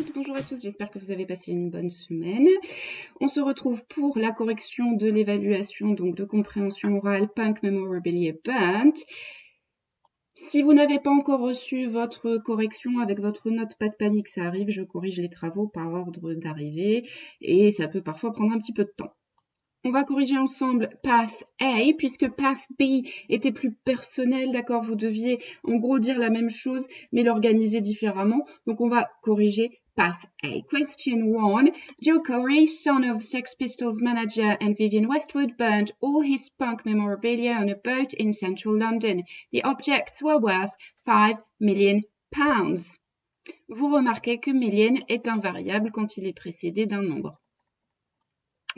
toutes, bonjour à tous, j'espère que vous avez passé une bonne semaine. On se retrouve pour la correction de l'évaluation donc de compréhension orale Punk Memorabilia Burnt. Si vous n'avez pas encore reçu votre correction avec votre note, pas de panique, ça arrive, je corrige les travaux par ordre d'arrivée et ça peut parfois prendre un petit peu de temps. On va corriger ensemble Path A, puisque Path B était plus personnel, d'accord? Vous deviez en gros dire la même chose, mais l'organiser différemment. Donc on va corriger Path A. Question 1. Joe Corey, son of Sex Pistols manager and Vivienne Westwood, burned all his punk memorabilia on a boat in central London. The objects were worth £5 million. Vous remarquez que million est un variable quand il est précédé d'un nombre.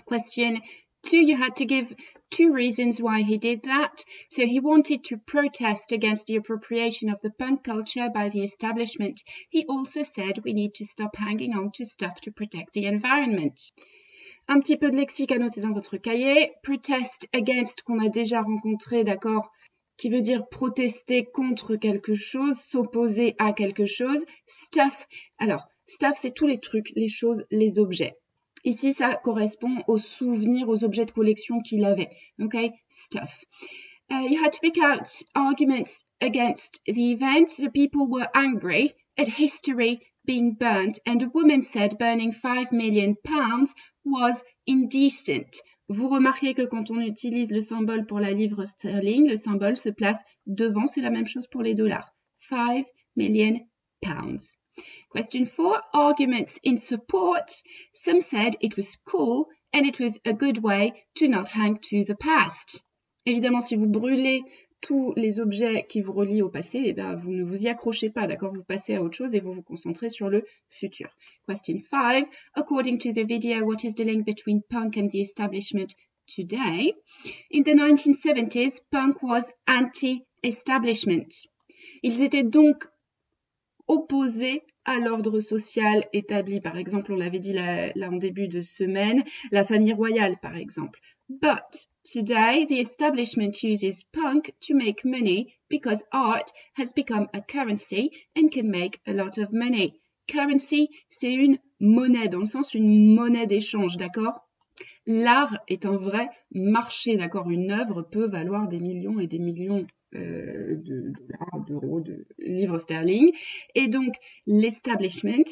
Question 2, you had to give 2 reasons why he did that. So he wanted to protest against the appropriation of the punk culture by the establishment. He also said we need to stop hanging on to stuff to protect the environment. Un petit peu de lexique à noter dans votre cahier. Protest against qu'on a déjà rencontré, d'accord, qui veut dire protester contre quelque chose, s'opposer à quelque chose. Stuff, alors stuff c'est tous les trucs, les choses, les objets. Ici, ça correspond aux souvenirs, aux objets de collection qu'il avait. Okay, stuff. You had to pick out arguments against the event. The people were angry at history being burnt, and a woman said burning £5 million was indecent. Vous remarquez que quand on utilise le symbole pour la livre sterling, le symbole se place devant. C'est la même chose pour les dollars. £5 million. Question 4, arguments in support. Some said it was cool and it was a good way to not hang to the past. Évidemment, si vous brûlez tous les objets qui vous relient au passé, eh bien, vous ne vous y accrochez pas, d'accord? Vous passez à autre chose et vous vous concentrez sur le futur. Question 5, according to the video, what is the link between punk and the establishment today? In the 1970s, punk was anti-establishment. Ils étaient donc opposés à l'ordre social établi. Par exemple, on l'avait dit là en début de semaine, la famille royale, par exemple. But today, the establishment uses punk to make money because art has become a currency and can make a lot of money. Currency, c'est une monnaie, dans le sens une monnaie d'échange, d'accord? L'art est un vrai marché, d'accord? Une œuvre peut valoir des millions et des millions de dollars, d'euros, de livres sterling. Et donc, l'establishment,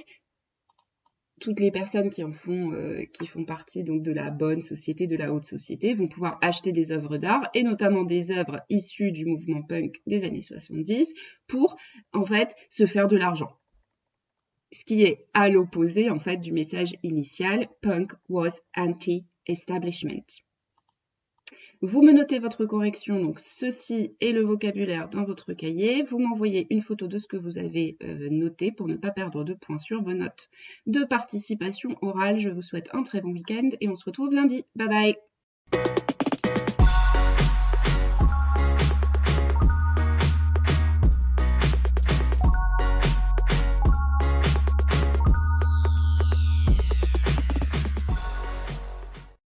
toutes les personnes qui font partie donc de la bonne société, de la haute société, vont pouvoir acheter des œuvres d'art, et notamment des œuvres issues du mouvement punk des années 70, pour, en fait, se faire de l'argent. Ce qui est à l'opposé, en fait, du message initial, punk was anti-establishment. Vous me notez votre correction, donc ceci est le vocabulaire dans votre cahier. Vous m'envoyez une photo de ce que vous avez noté pour ne pas perdre de points sur vos notes de participation orale. Je vous souhaite un très bon week-end et on se retrouve lundi. Bye bye!